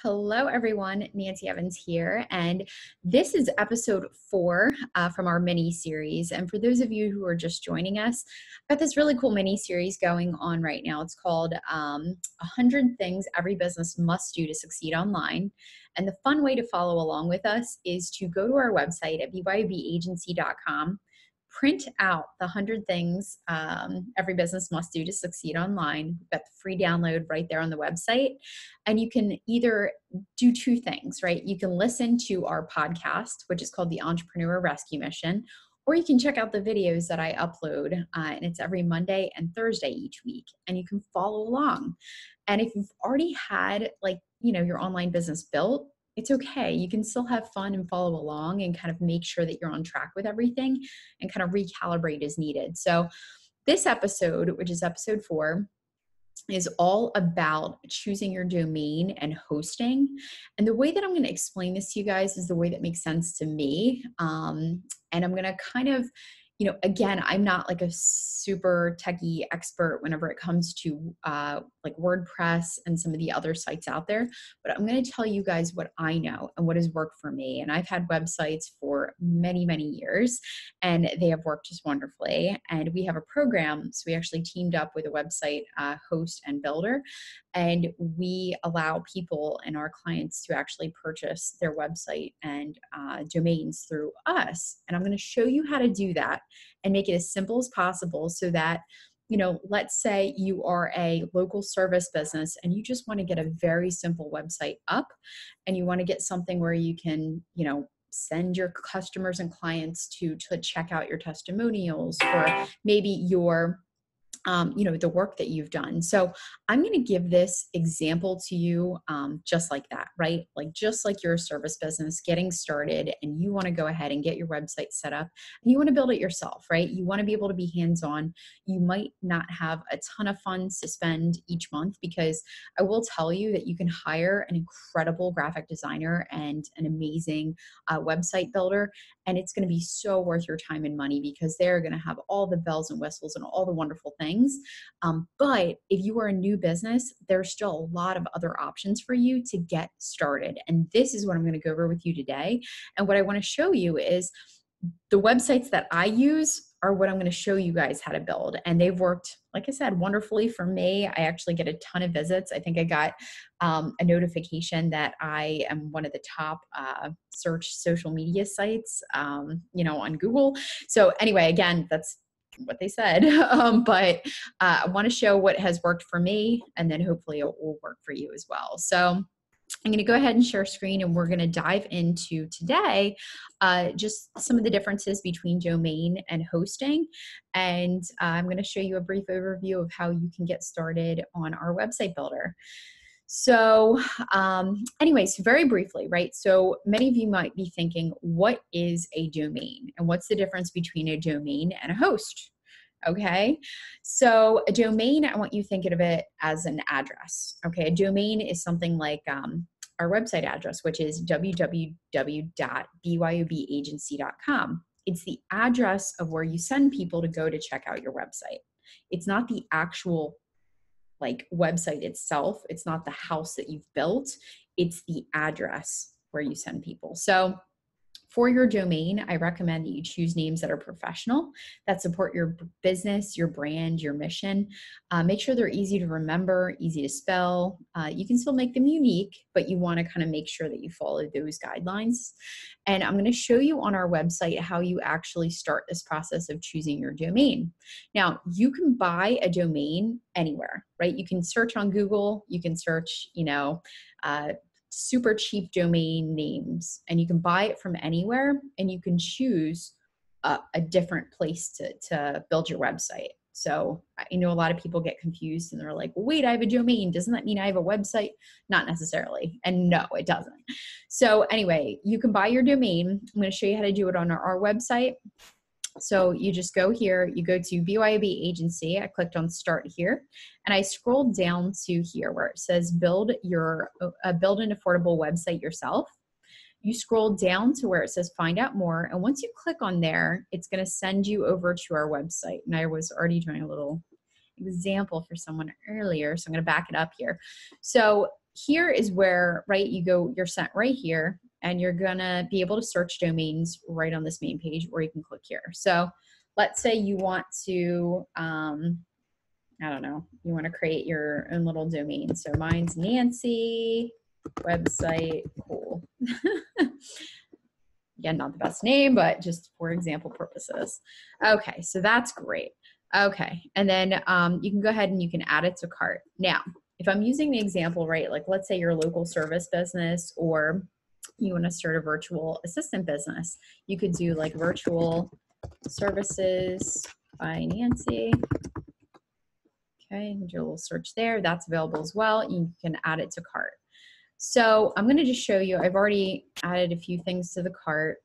Hello, everyone. Nancy Evans here, and this is episode 4 from our mini series. And for those of you who are just joining us, I've got this really cool mini series going on right now. It's called 100 Things Every Business Must Do to Succeed Online. And the fun way to follow along with us is to go to our website at byubagency.com. Print out the 100 things every business must do to succeed online. We've got the free download right there on the website. And you can either do two things, right? You can listen to our podcast, which is called the Entrepreneur Rescue Mission, or you can check out the videos that I upload. And it's every Monday and Thursday each week. And you can follow along. And if you've already had your online business built, it's okay. You can still have fun and follow along and kind of make sure that you're on track with everything and kind of recalibrate as needed. So this episode, which is episode 4, is all about choosing your domain and hosting. And the way that I'm going to explain this to you guys is the way that makes sense to me. And I'm going to kind of, again, I'm not like a super techie expert whenever it comes to like WordPress and some of the other sites out there, but I'm going to tell you guys what I know and what has worked for me. And I've had websites for many, many years, and they have worked just wonderfully. And we have a program. So we actually teamed up with a website host and builder, and we allow people and our clients to actually purchase their website and domains through us. And I'm going to show you how to do that and make it as simple as possible so that, let's say you are a local service business and you just want to get a very simple website up and you want to get something where you can, send your customers and clients to check out your testimonials or maybe your the work that you've done. So I'm going to give this example to you just like that, right? Like just like you're a service business getting started and you want to go ahead and get your website set up and you want to build it yourself, right? You want to be able to be hands-on. You might not have a ton of funds to spend each month because I will tell you that you can hire an incredible graphic designer and an amazing website builder, and it's going to be so worth your time and money because they're going to have all the bells and whistles and all the wonderful things. But if you are a new business, there's still a lot of other options for you to get started. And this is what I'm going to go over with you today. And what I want to show you is the websites that I use are what I'm going to show you guys how to build. And they've worked, like I said, wonderfully for me. I actually get a ton of visits. I think I got a notification that I am one of the top search social media sites, on Google. So anyway, again, that's what they said. But I want to show what has worked for me, and then hopefully it will work for you as well. So I'm going to go ahead and share screen, and we're going to dive into today just some of the differences between domain and hosting. And I'm going to show you a brief overview of how you can get started on our website builder. So anyways, very briefly, right? So many of you might be thinking, what is a domain? And what's the difference between a domain and a host? Okay, so a domain, I want you thinking of it as an address. Okay, a domain is something like our website address, which is www.byubagency.com. It's the address of where you send people to go to check out your website. It's not the actual website itself. It's not the house that you've built. It's the address where you send people. So for your domain, I recommend that you choose names that are professional, that support your business, your brand, your mission. Make sure they're easy to remember, easy to spell. You can still make them unique, but you want to kind of make sure that you follow those guidelines. And I'm going to show you on our website how you actually start this process of choosing your domain. Now, you can buy a domain anywhere, right? You can search on Google. You can search, super cheap domain names, and you can buy it from anywhere, and you can choose a different place to build your website. So I know a lot of people get confused and they're like, well, wait, I have a domain. Doesn't that mean I have a website? Not necessarily. And no, it doesn't. So anyway, you can buy your domain. I'm going to show you how to do it on our website. So you just go here, you go to BYOB Agency. I clicked on Start here, and I scrolled down to here where it says build an affordable website yourself. You scroll down to where it says find out more, and once you click on there, it's going to send you over to our website. And I was already doing a little example for someone earlier, so I'm going to back it up here. So here is where, right, you're sent right here, and you're gonna be able to search domains right on this main page, or you can click here. So let's say you want to, I don't know, you want to create your own little domain. So mine's Nancy website cool. Again, not the best name, but just for example purposes. Okay, so that's great. Okay, and then you can go ahead and you can add it to cart. Now, if I'm using the example, right, like let's say you're a local service business, or you want to start a virtual assistant business, you could do like virtual services by Nancy. Okay, do a little search there. That's available as well. You can add it to cart. So I'm going to just show you, I've already added a few things to the cart.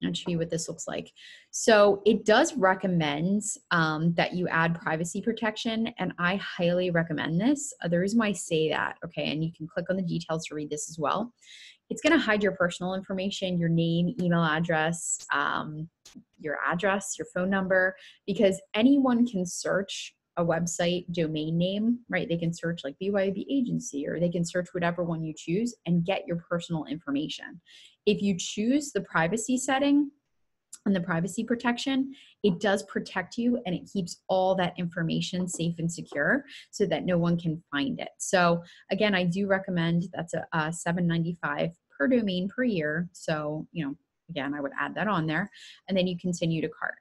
I'll show you what this looks like. So it does recommend that you add privacy protection, and I highly recommend this. The reason why I say that, okay, and you can click on the details to read this as well. It's going to hide your personal information, your name, email address, your phone number, because anyone can search a website domain name, right? They can search like BYOB agency, or they can search whatever one you choose and get your personal information. If you choose the privacy setting and the privacy protection, it does protect you, and it keeps all that information safe and secure so that no one can find it. So again, I do recommend, that's a $7.95 per domain per year. So, you know, again, I would add that on there, and then you continue to cart.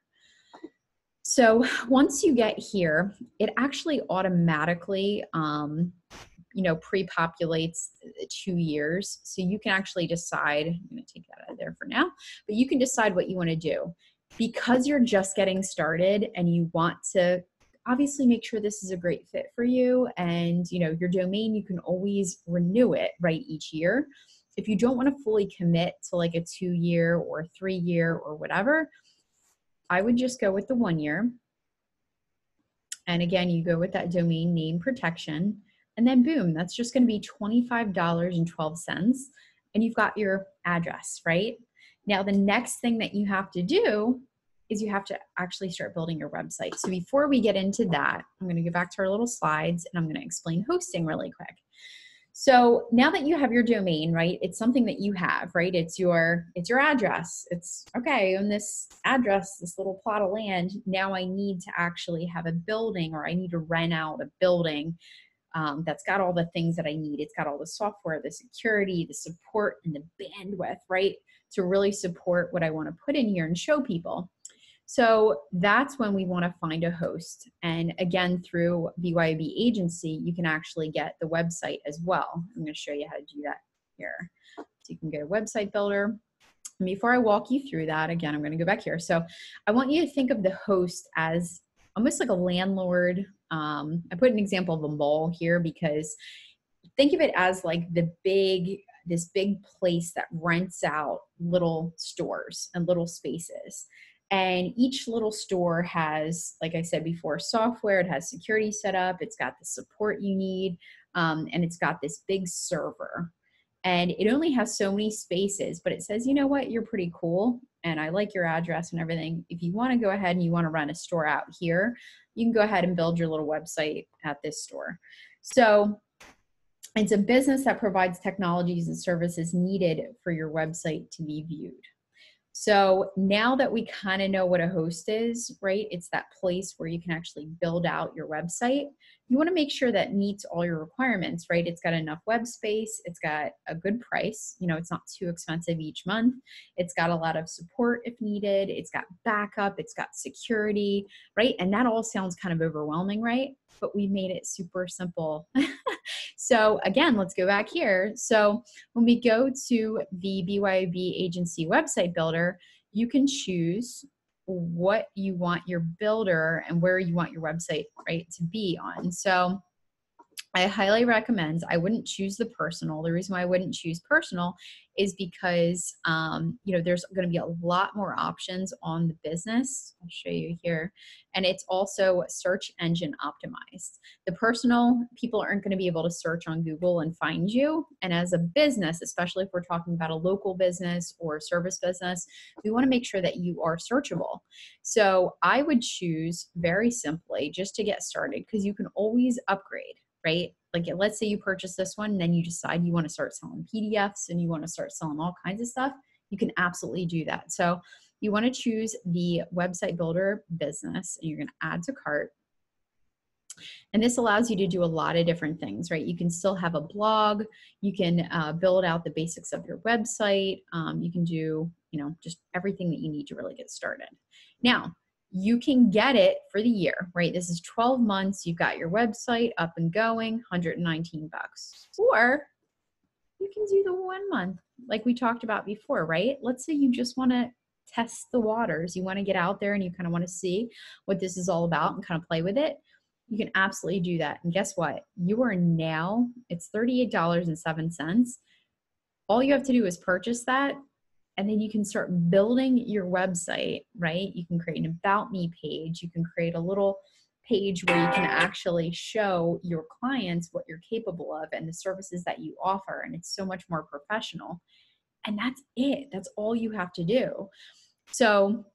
So once you get here, it actually automatically, you know, pre-populates 2 years. So you can actually decide, I'm going to take that out of there for now, but you can decide what you want to do. Because you're just getting started and you want to obviously make sure this is a great fit for you, and, you know, your domain, you can always renew it, right, each year. If you don't want to fully commit to like a 2-year or 3-year or whatever, I would just go with the 1 year. And again, you go with that domain name protection, and then boom, that's just going to be $25.12. And you've got your address, right? Now, the next thing that you have to do is you have to actually start building your website. So before we get into that, I'm going to go back to our little slides, and I'm going to explain hosting really quick. So now that you have your domain, right, it's something that you have, right? It's your address. It's okay, on this address, this little plot of land, now I need to actually have a building, or I need to rent out a building that's got all the things that I need. It's got all the software, the security, the support, and the bandwidth, right, to really support what I want to put in here and show people. So that's when we want to find a host. And again, through BYOB agency, you can actually get the website as well. I'm going to show you how to do that here. So you can go to website builder. And before I walk you through that, again, I'm going to go back here. So I want you to think of the host as almost like a landlord. I put an example of a mall here because think of it as like this big place that rents out little stores and little spaces. And each little store has, like I said before, software, it has security set up, it's got the support you need, and it's got this big server. And it only has so many spaces, but it says, you know what, you're pretty cool, and I like your address and everything. If you want to go ahead and you want to run a store out here, you can go ahead and build your little website at this store. So it's a business that provides technologies and services needed for your website to be viewed. So now that we kind of know what a host is, right? It's that place where you can actually build out your website. You want to make sure that meets all your requirements, right? It's got enough web space. It's got a good price. You know, it's not too expensive each month. It's got a lot of support if needed. It's got backup. It's got security, right? And that all sounds kind of overwhelming, right? But we made it super simple. So again, let's go back here. So when we go to the BYOB agency website builder, you can choose what you want your builder and where you want your website, right, to be on. So I highly recommend, I wouldn't choose the personal. The reason why I wouldn't choose personal is because, you know, there's going to be a lot more options on the business. I'll show you here. And it's also search engine optimized. The personal, people aren't going to be able to search on Google and find you. And as a business, especially if we're talking about a local business or a service business, we want to make sure that you are searchable. So I would choose very simply just to get started, because you can always upgrade, right? Like, let's say you purchase this one and then you decide you want to start selling PDFs and you want to start selling all kinds of stuff, you can absolutely do that. So you want to choose the website builder business and you're going to add to cart. And this allows you to do a lot of different things, right? You can still have a blog. You can build out the basics of your website. You can do, just everything that you need to really get started. Now, you can get it for the year, right? This is 12 months. You've got your website up and going, 119 bucks. Or you can do the 1 month, like we talked about before, right? Let's say you just want to test the waters. You want to get out there and you kind of want to see what this is all about and kind of play with it. You can absolutely do that. And guess what? You are now, it's $38.07. All you have to do is purchase that, and then you can start building your website, right? You can create an About Me page. You can create a little page where you can actually show your clients what you're capable of and the services that you offer. And it's so much more professional. And that's it. That's all you have to do. So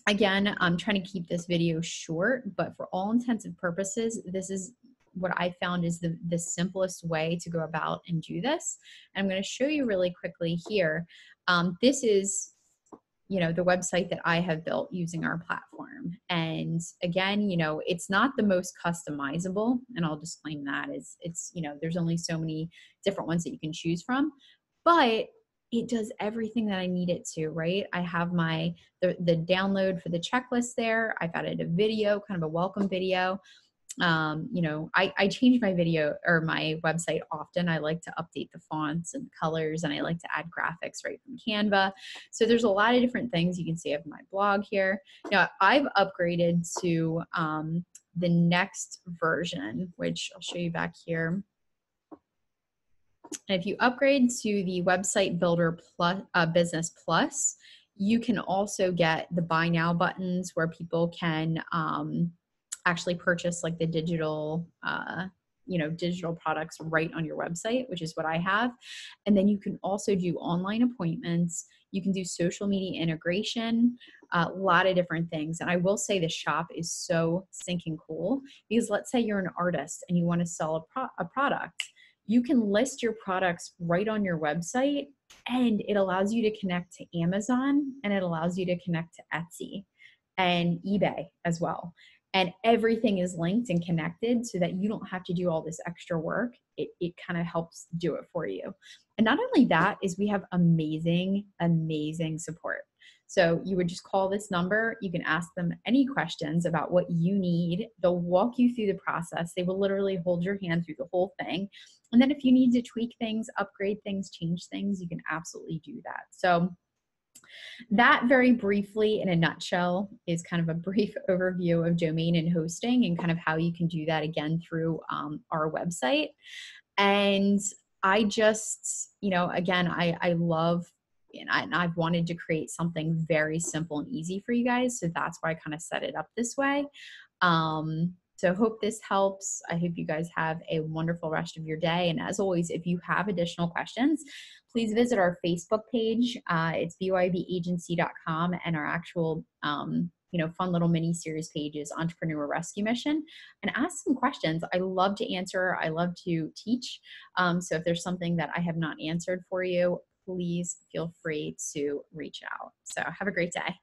again, I'm trying to keep this video short, but for all intents and purposes, this is what I found is the simplest way to go about and do this. And I'm going to show you really quickly here. This is, the website that I have built using our platform. And again, it's not the most customizable, and I'll disclaim that it's, there's only so many different ones that you can choose from, but it does everything that I need it to, right? I have the download for the checklist there. I've added a video, kind of a welcome video. I change my video or my website often. I like to update the fonts and colors, and I like to add graphics right from Canva. So there's a lot of different things you can see of my blog here. Now I've upgraded to the next version, which I'll show you back here. And if you upgrade to the Website Builder Plus, Business Plus, you can also get the buy now buttons where people can actually purchase like the digital, digital products right on your website, which is what I have. And then you can also do online appointments. You can do social media integration, a lot of different things. And I will say the shop is so stinking cool because let's say you're an artist and you want to sell a product. You can list your products right on your website, and it allows you to connect to Amazon, and it allows you to connect to Etsy and eBay as well. And everything is linked and connected so that you don't have to do all this extra work. It kind of helps do it for you. And not only that is we have amazing, amazing support. So you would just call this number. You can ask them any questions about what you need. They'll walk you through the process. They will literally hold your hand through the whole thing. And then if you need to tweak things, upgrade things, change things, you can absolutely do that. So that very briefly in a nutshell is kind of a brief overview of domain and hosting and kind of how you can do that again through our website. And I just, again, I love, and I've wanted to create something very simple and easy for you guys. So that's why I kind of set it up this way. So hope this helps. I hope you guys have a wonderful rest of your day. And as always, if you have additional questions, please visit our Facebook page. It's bybagency.com, and our actual, fun little mini series page is Entrepreneur Rescue Mission, and ask some questions. I love to answer. I love to teach. So if there's something that I have not answered for you, please feel free to reach out. So have a great day.